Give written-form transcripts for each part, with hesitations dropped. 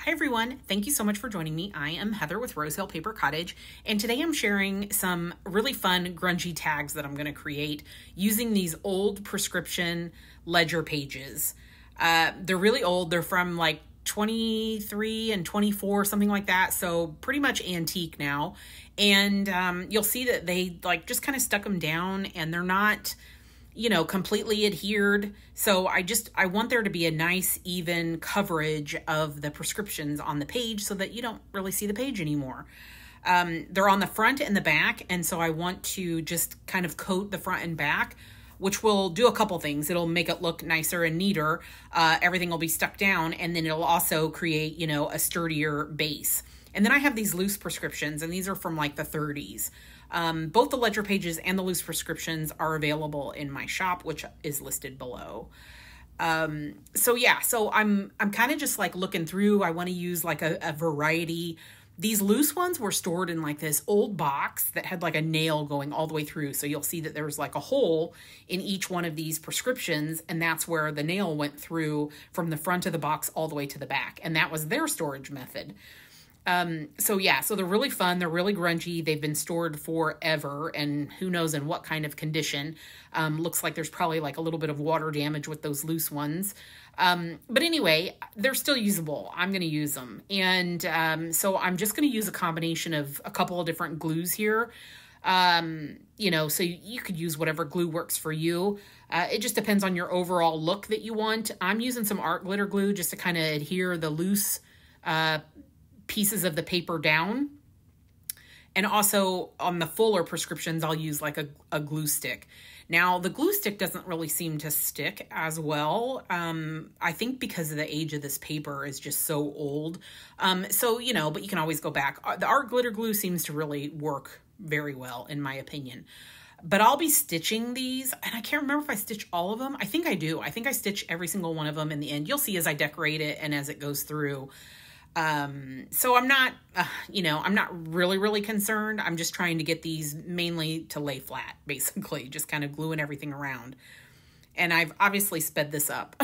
Hi everyone, thank you so much for joining me. I am Heather with Rose Hill Paper Cottage, and today I'm sharing some really fun grungy tags that I'm going to create using these old prescription ledger pages. They're really old. They're from like 23 and 24, something like that, so pretty much antique now. And you'll see that they like just kind of stuck them down, and they're not completely adhered. So I want there to be a nice even coverage of the prescriptions on the page so that you don't really see the page anymore. They're on the front and the back. And so I want to just kind of coat the front and back, which will do a couple things. It'll make it look nicer and neater. Everything will be stuck down, and then it'll also create, a sturdier base. And then I have these loose prescriptions, and these are from like the 30s. Both the ledger pages and the loose prescriptions are available in my shop, which is listed below. So I'm kind of just like looking through. I want to use like a variety. These loose ones were stored in like this old box that had like a nail going all the way through. So you'll see that there was like a hole in each one of these prescriptions, and that's where the nail went through from the front of the box all the way to the back. And that was their storage method. So they're really fun. They're really grungy. They've been stored forever, and who knows in what kind of condition. Looks like there's probably like a little bit of water damage with those loose ones. But anyway, they're still usable. I'm going to use them. And, so I'm just going to use a combination of a couple of different glues here. So you could use whatever glue works for you. It just depends on your overall look that you want. I'm using some art glitter glue just to kind of adhere the loose, pieces of the paper down. And also on the fuller prescriptions, I'll use like a glue stick. Now the glue stick doesn't really seem to stick as well. I think because of the age of this paper is just so old. But you can always go back. The art glitter glue seems to really work very well in my opinion. But I'll be stitching these, and I can't remember if I stitch all of them. I think I do. I think I stitch every single one of them in the end. You'll see as I decorate it and as it goes through. So I'm not, I'm not really concerned. I'm just trying to get these mainly to lay flat, basically, just kind of gluing everything around. And I've obviously sped this up.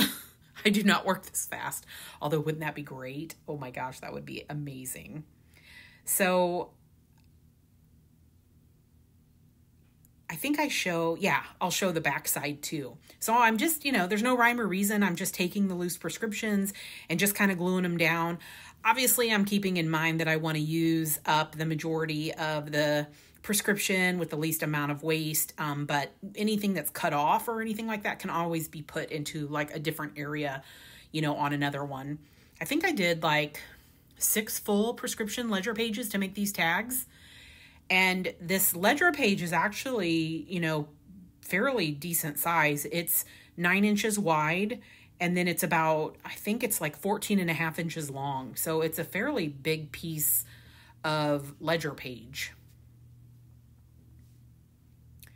I do not work this fast, although wouldn't that be great? Oh my gosh, that would be amazing. So I think I'll show the back side too. So I'm just, there's no rhyme or reason. I'm just taking the loose prescriptions and just kind of gluing them down. Obviously, I'm keeping in mind that I want to use up the majority of the prescription with the least amount of waste. But anything that's cut off or anything like that can always be put into like a different area, on another one. I think I did like 6 full prescription ledger pages to make these tags. And this ledger page is actually, fairly decent size. It's 9 inches wide, and then it's about, I think it's like 14.5 inches long. So it's a fairly big piece of ledger page.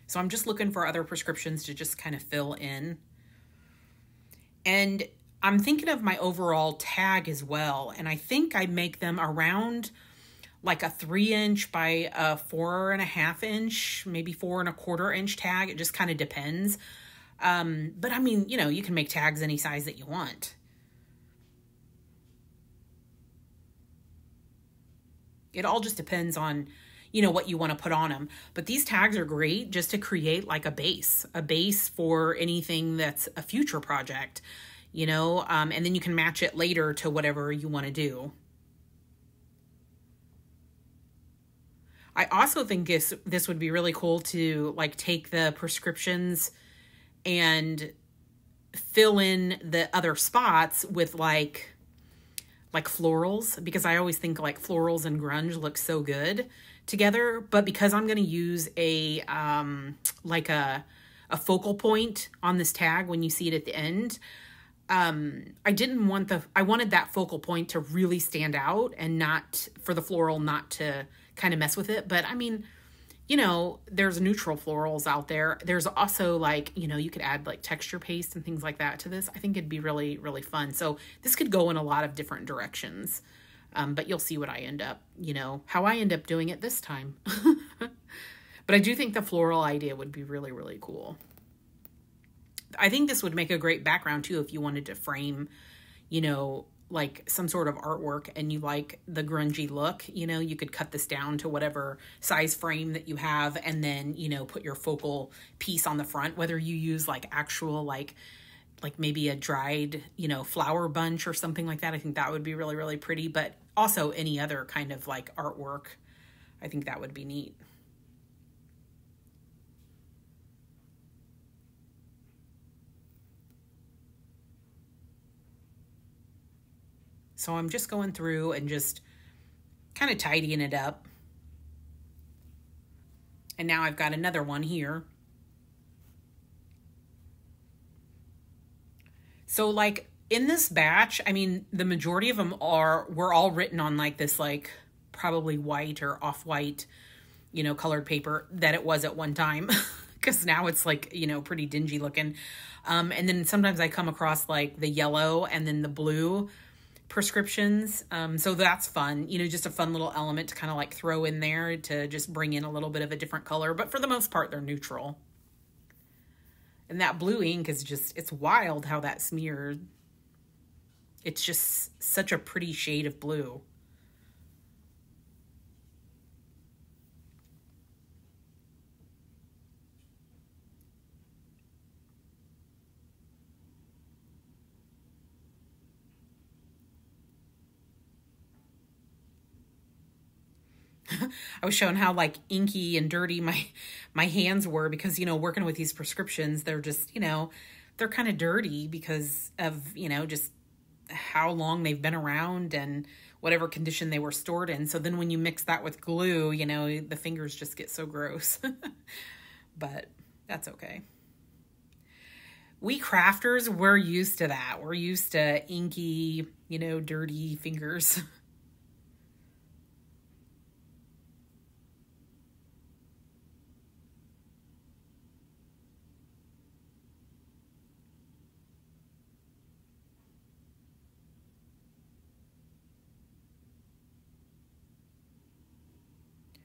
So I'm just looking for other prescriptions to just kind of fill in. And I'm thinking of my overall tag as well. And I think I make them around like a 3-inch by a 4.5 inch, maybe 4.25 inch tag. It just kind of depends. But I mean, you can make tags any size that you want. It all just depends on, what you want to put on them. But these tags are great just to create like a base for anything that's a future project, and then you can match it later to whatever you want to do. I also think this would be really cool to like take the prescriptions and fill in the other spots with like florals, because I always think like florals and grunge look so good together. But because I'm going to use a focal point on this tag when you see it at the end, I wanted that focal point to really stand out and not for the floral not to kind of mess with it. But I mean, there's neutral florals out there. There's also like, you could add like texture paste and things like that to this. I think it'd be really, really fun. So this could go in a lot of different directions. But you'll see what I end up, how I end up doing it this time. But I do think the floral idea would be really, really cool. I think this would make a great background too if you wanted to frame, like some sort of artwork and you like the grungy look, you know, you could cut this down to whatever size frame that you have and then, you know, put your focal piece on the front, whether you use like actual like maybe a dried, you know, flower bunch or something like that. I think that would be really, really pretty, but also any other kind of like artwork. I think that would be neat. So I'm just going through and just kind of tidying it up. And now I've got another one here. So like in this batch, I mean, the majority of them were all written on like this, like probably white or off-white, you know, colored paper that it was at one time. Because now it's like, you know, pretty dingy looking. And then sometimes I come across like the yellow and then the blue prescriptions. So that's fun, you know, just a fun little element to kind of like throw in there to just bring in a little bit of a different color. But for the most part, they're neutral. And that blue ink is just, it's wild how that smeared. It's just such a pretty shade of blue. I was showing how like inky and dirty my hands were because, you know, working with these prescriptions, they're just, you know, they're kind of dirty because of, you know, just how long they've been around and whatever condition they were stored in. So then when you mix that with glue, you know, the fingers just get so gross. But that's okay. We crafters, we're used to that. We're used to inky, you know, dirty fingers.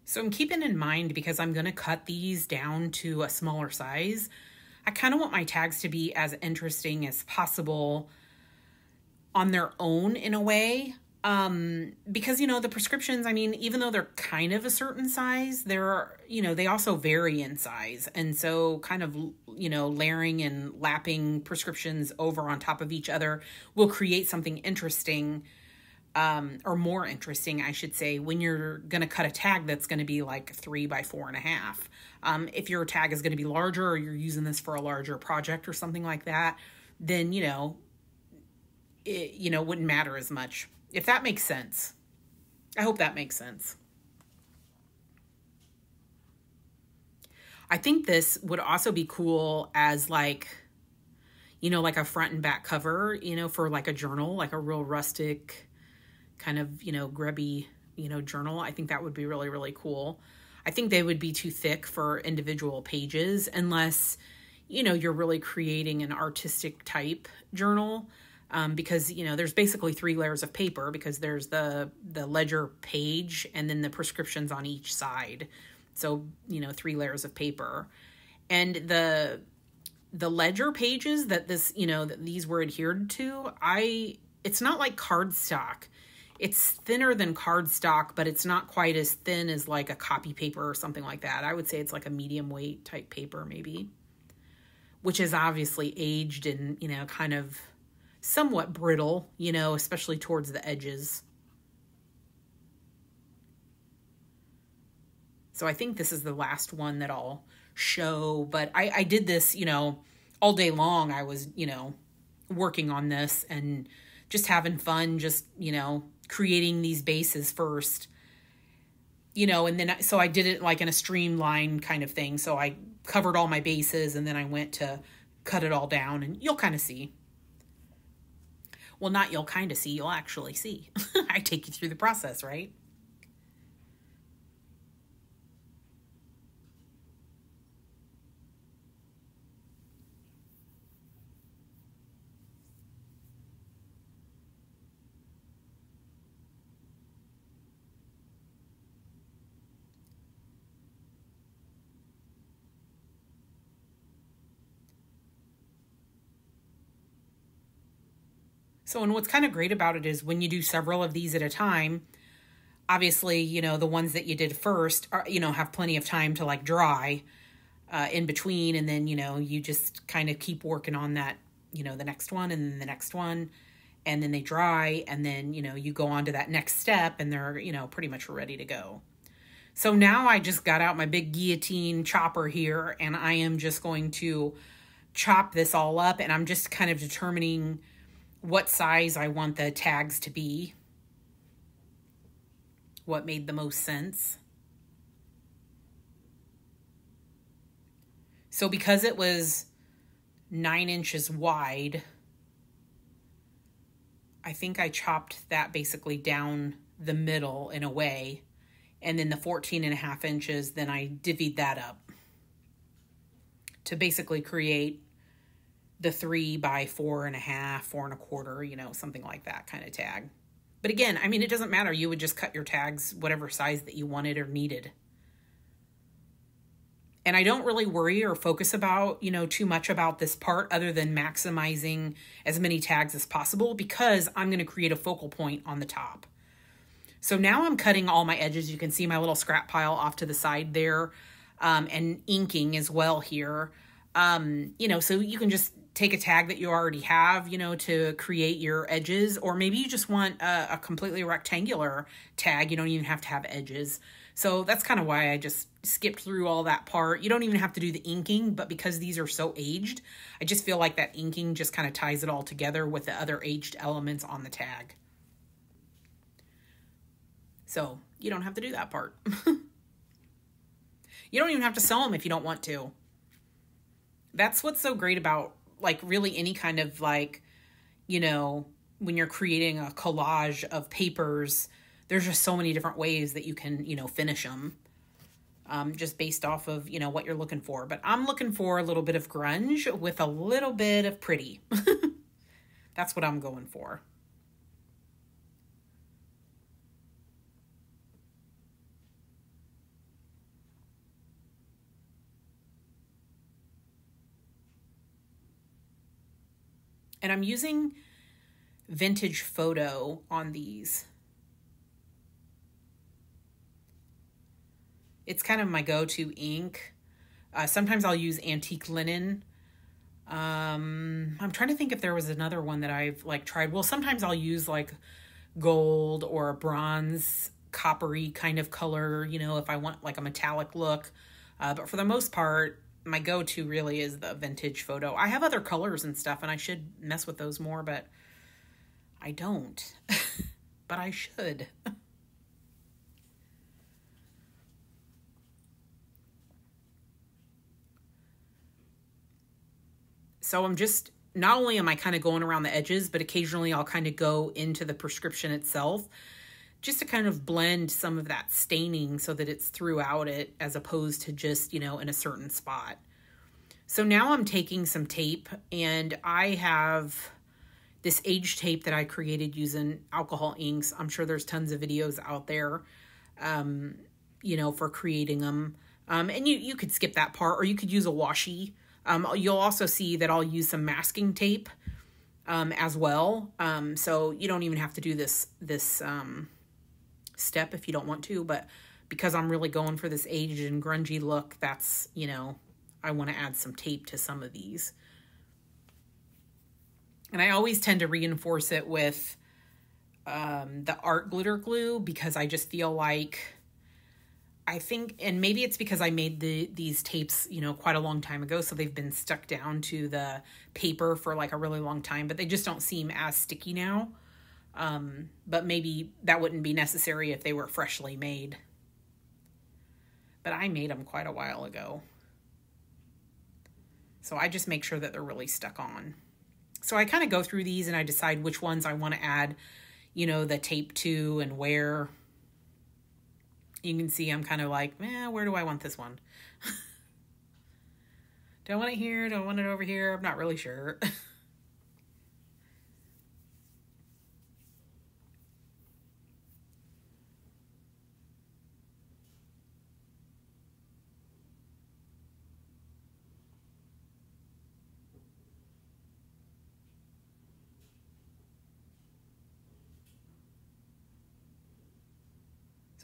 So I'm keeping in mind, because I'm going to cut these down to a smaller size, I kind of want my tags to be as interesting as possible on their own in a way. Because, you know, the prescriptions, I mean, even though they're kind of a certain size, they're, you know, they also vary in size. And so kind of, you know, layering and lapping prescriptions over on top of each other will create something interesting, or more interesting, I should say, when you're going to cut a tag that's going to be like 3 by 4.5. If your tag is going to be larger or you're using this for a larger project or something like that, then, you know, it, you know, wouldn't matter as much. If that makes sense. I hope that makes sense. I think this would also be cool as like, you know, like a front and back cover, you know, for like a journal, like a real rustic kind of, you know, grubby, you know, journal. I think that would be really, really cool. I think they would be too thick for individual pages unless, you know, you're really creating an artistic type journal. Because, you know, there's basically 3 layers of paper, because there's the ledger page and then the prescriptions on each side. So, you know, 3 layers of paper. And the ledger pages that this, you know, that these were adhered to, it's not like cardstock. It's thinner than cardstock, but it's not quite as thin as like a copy paper or something like that. I would say it's like a medium weight type paper maybe, which is obviously aged and, you know, kind of somewhat brittle, you know, especially towards the edges. So I think this is the last one that I'll show, but I did this, you know, all day long. I was, you know, working on this and just having fun, just, you know, creating these bases first, you know, and then, so I did it like in a streamline kind of thing. So I covered all my bases and then I went to cut it all down, and you'll kind of see. Well, not you'll kind of see, you'll actually see. I take you through the process, right? So, and what's kind of great about it is when you do several of these at a time, obviously, you know, the ones that you did first are, you know, have plenty of time to like dry in between. And then, you know, you just kind of keep working on that, you know, the next one and then the next one. And then they dry. And then, you know, you go on to that next step and they're, you know, pretty much ready to go. So now I just got out my big guillotine chopper here and I am just going to chop this all up. And I'm just kind of determining what size I want the tags to be. What made the most sense. So because it was 9 inches wide, I think I chopped that basically down the middle in a way. And then the 14.5 inches, then I divvied that up to basically create the 3 by 4.5, 4.25, you know, something like that kind of tag. But again, I mean, it doesn't matter. You would just cut your tags whatever size that you wanted or needed. And I don't really worry or focus about, you know, too much about this part other than maximizing as many tags as possible because I'm going to create a focal point on the top. So now I'm cutting all my edges. You can see my little scrap pile off to the side there, and inking as well here. You know, so you can just take a tag that you already have, you know, to create your edges, or maybe you just want a completely rectangular tag. You don't even have to have edges. So that's kind of why I just skipped through all that part. You don't even have to do the inking, but because these are so aged, I just feel like that inking just kind of ties it all together with the other aged elements on the tag. So you don't have to do that part. You don't even have to sew them if you don't want to. That's what's so great about like really any kind of like, you know, when you're creating a collage of papers, there's just so many different ways that you can, you know, finish them. Just based off of, you know, what you're looking for. But I'm looking for a little bit of grunge with a little bit of pretty. That's what I'm going for. And I'm using vintage photo on these. It's kind of my go-to ink. Sometimes I'll use antique linen. I'm trying to think if there was another one that I've like tried. Well, sometimes I'll use like gold or a bronze coppery kind of color, you know, if I want like a metallic look. But for the most part, my go-to really is the vintage photo. I have other colors and stuff and I should mess with those more, but I don't. But I should. So I'm just, not only am I kind of going around the edges, but occasionally I'll kind of go into the prescription itself just to kind of blend some of that staining so that it's throughout it as opposed to just, you know, in a certain spot. So now I'm taking some tape and I have this age tape that I created using alcohol inks. I'm sure there's tons of videos out there, you know, for creating them. And you could skip that part or you could use a washi. You'll also see that I'll use some masking tape as well. So you don't even have to do this step if you don't want to, but because I'm really going for this aged and grungy look, that's, you know, I want to add some tape to some of these. And I always tend to reinforce it with the art glitter glue because I just feel like, I think, and maybe it's because I made these tapes, you know, quite a long time ago, so they've been stuck down to the paper for like a really long time, but they just don't seem as sticky now. But maybe that wouldn't be necessary if they were freshly made. But I made them quite a while ago. So I just make sure that they're really stuck on. So I kind of go through these and I decide which ones I want to add, you know, the tape to and where. You can see I'm kind of like, where do I want this one? Do I want it here? Do I want it over here? I'm not really sure.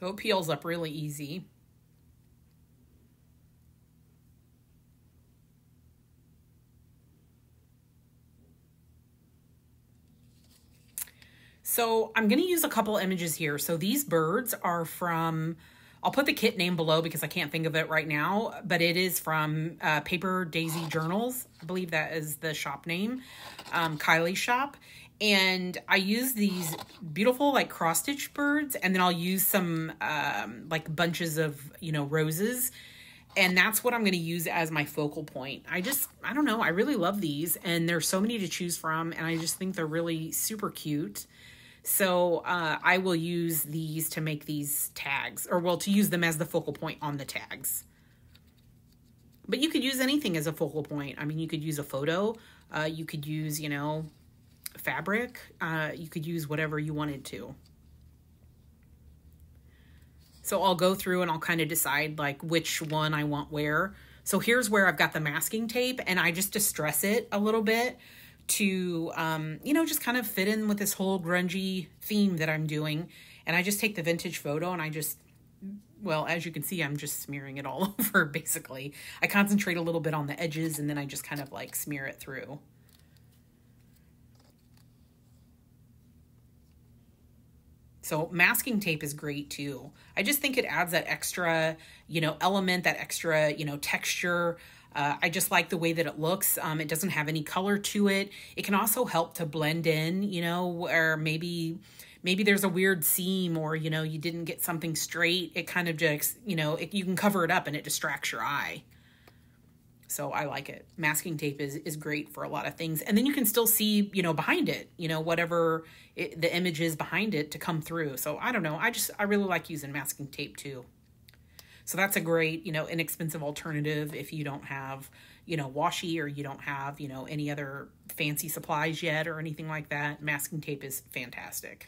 So it peels up really easy. So I'm going to use a couple images here. So these birds are from, I'll put the kit name below because I can't think of it right now, but it is from Paper Daisy Journals. I believe that is the shop name, Kylie's shop. And I use these beautiful like cross stitch birds, and then I'll use some like bunches of, you know, roses. And that's what I'm going to use as my focal point. I don't know. I really love these, and there's so many to choose from, and I just think they're really super cute. So I will use these to make these tags, or well, to use them as the focal point on the tags. But you could use anything as a focal point. I mean, you could use a photo. You could use, you know, fabric. You could use whatever you wanted to. So I'll go through and I'll kind of decide like which one I want where. So here's where I've got the masking tape, and I just distress it a little bit to, you know, just kind of fit in with this whole grungy theme that I'm doing. And I just take the vintage photo and I just, well, as you can see, I'm just smearing it all over, basically. I concentrate a little bit on the edges, and then I just kind of like smear it through. So masking tape is great too. I just think it adds that extra, you know, element, that extra, you know, texture. I just like the way that it looks. It doesn't have any color to it. It can also help to blend in, you know, or maybe there's a weird seam, or, you know, you didn't get something straight. It kind of just, you know, you can cover it up and it distracts your eye. So I like it. Masking tape is great for a lot of things. And then you can still see, you know, behind it, you know, whatever the image is behind it to come through. So I don't know. I really like using masking tape too. So that's a great, you know, inexpensive alternative if you don't have, you know, washi, or you don't have, you know, any other fancy supplies yet or anything like that. Masking tape is fantastic.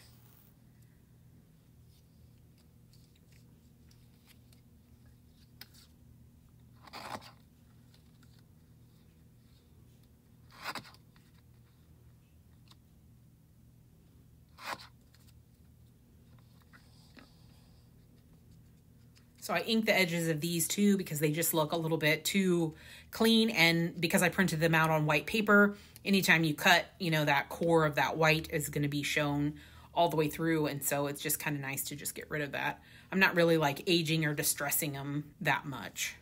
So I ink the edges of these too because they just look a little bit too clean, and because I printed them out on white paper, anytime you cut, you know, that core of that white is going to be shown all the way through, and so it's just kind of nice to just get rid of that. I'm not really like aging or distressing them that much.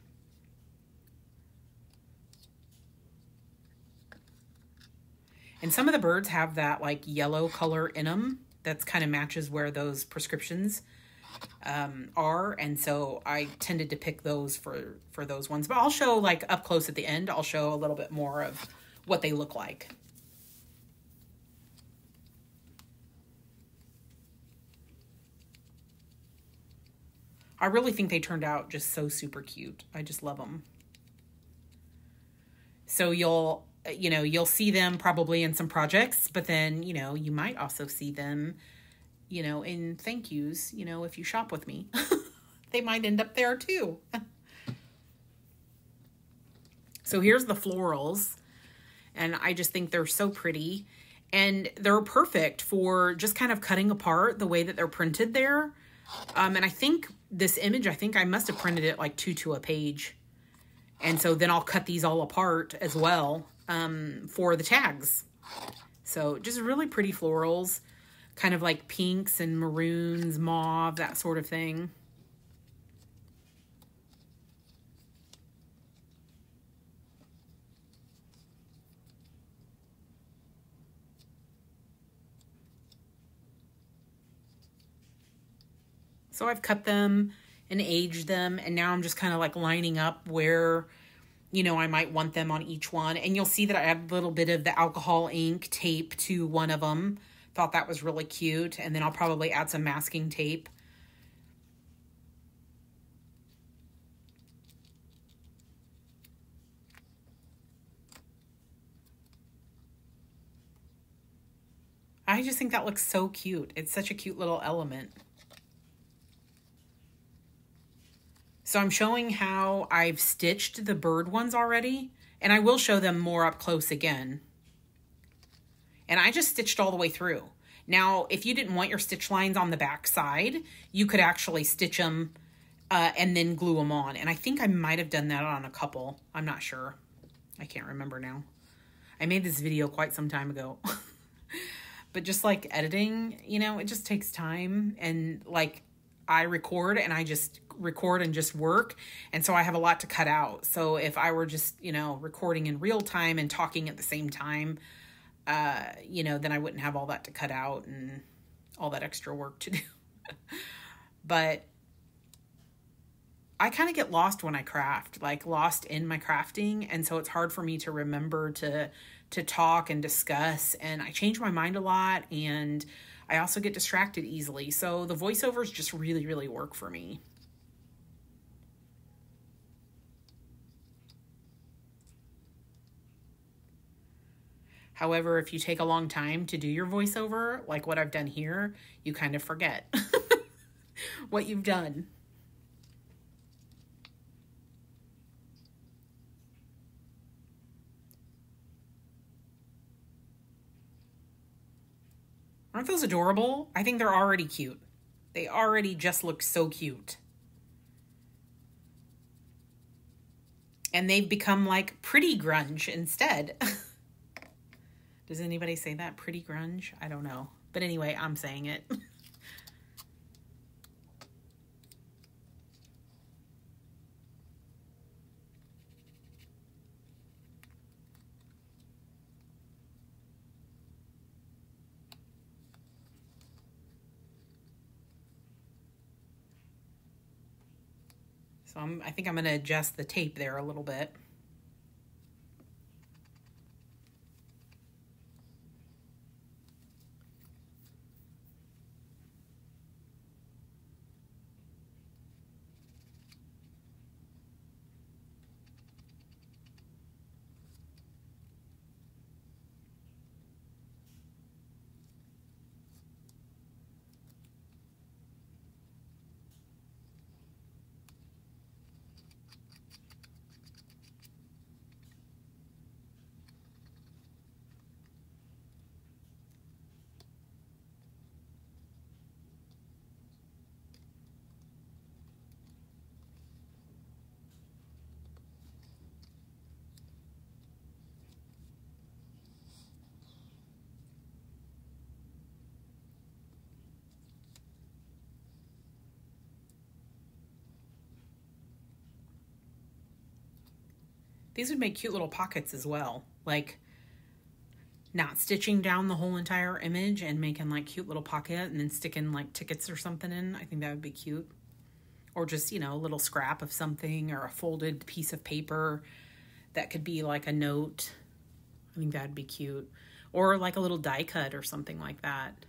And some of the birds have that like yellow color in them that's kind of matches where those prescriptions are, and so I tended to pick those for those ones. But I'll show like up close at the end. I'll show a little bit more of what they look like. I really think they turned out just so super cute. I just love them. So you'll see them probably in some projects, but then, you know, you might also see them, you know, in thank yous, you know, if you shop with me. They might end up there too. So here's the florals, and I just think they're so pretty, and they're perfect for just kind of cutting apart the way that they're printed there. And I think this image, I think I must have printed it like 2 to a page. And so then I'll cut these all apart as well for the tags. So just really pretty florals. Kind of like pinks and maroons, mauve, that sort of thing. So I've cut them and aged them, and now I'm just kind of like lining up where, you know, I might want them on each one. And you'll see that I add a little bit of the alcohol ink tape to one of them. Thought that was really cute. And then I'll probably add some masking tape. I just think that looks so cute. It's such a cute little element. So I'm showing how I've stitched the bird ones already, and I will show them more up close again. And I just stitched all the way through. Now, if you didn't want your stitch lines on the back side, you could actually stitch them and then glue them on. And I think I might have done that on a couple. I'm not sure. I can't remember now. I made this video quite some time ago. But just like editing, you know, it just takes time. And like I record and I just record and just work. And so I have a lot to cut out. So if I were just, you know, recording in real time and talking at the same time, you know, then I wouldn't have all that to cut out and all that extra work to do. But I kind of get lost when I craft, like lost in my crafting. And so it's hard for me to remember to talk and discuss. And I change my mind a lot. And I also get distracted easily. So the voiceovers just really, really work for me. However, if you take a long time to do your voiceover, like what I've done here, you kind of forget what you've done. Aren't those adorable? I think they're already cute. They already just look so cute. And they've become like pretty grunge instead. Does anybody say that? Pretty grunge? I don't know. But anyway, I'm saying it. So I think I'm going to adjust the tape there a little bit. These would make cute little pockets as well. Like not stitching down the whole entire image and making like cute little pocket and then sticking like tickets or something in. I think that would be cute. Or just, you know, a little scrap of something or a folded piece of paper that could be like a note. I think that'd be cute. Or like a little die cut or something like that.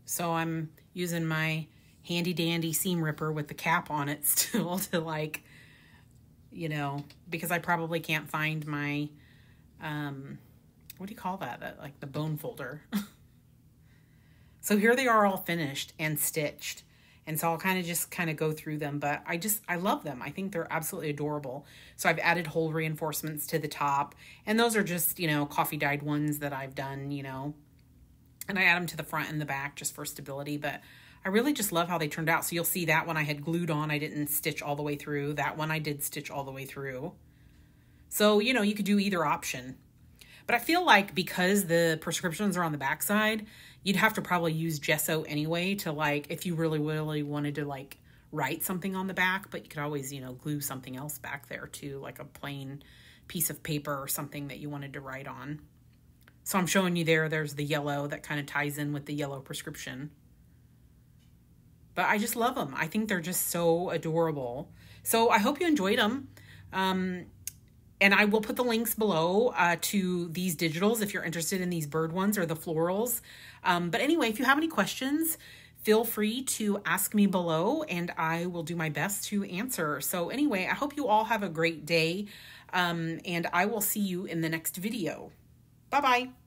So I'm using my handy dandy seam ripper with the cap on it still to like, you know, because I probably can't find my, what do you call that? Like the bone folder. So here they are all finished and stitched. And so I'll just go through them, but I love them. I think they're absolutely adorable. So I've added hole reinforcements to the top, and those are just, you know, coffee dyed ones that I've done, you know, and I add them to the front and the back just for stability, but I really just love how they turned out. So you'll see that one I had glued on, I didn't stitch all the way through. That one I did stitch all the way through. So, you know, you could do either option. But I feel like because the prescriptions are on the back side, you'd have to probably use gesso anyway to like, if you really, really wanted to like write something on the back, but you could always, you know, glue something else back there too, like a plain piece of paper or something that you wanted to write on. So I'm showing you there's the yellow that kind of ties in with the yellow prescription. But I just love them. I think they're just so adorable. So I hope you enjoyed them. And I will put the links below to these digitals if you're interested in these bird ones or the florals. But anyway, if you have any questions, feel free to ask me below and I will do my best to answer. So anyway, I hope you all have a great day and I will see you in the next video. Bye-bye.